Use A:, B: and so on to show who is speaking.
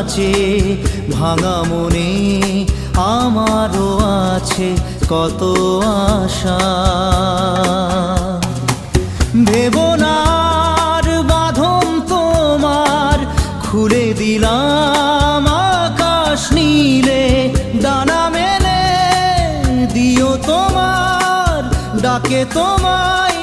A: নাচে ভাঙা মনে আমারও আছে কত আশা। ভেবনার বাঁধন তোমার খুলে দিলাম আকাশ নীলে, ডানা মেলে দিও তোমার ডাকে তোমায়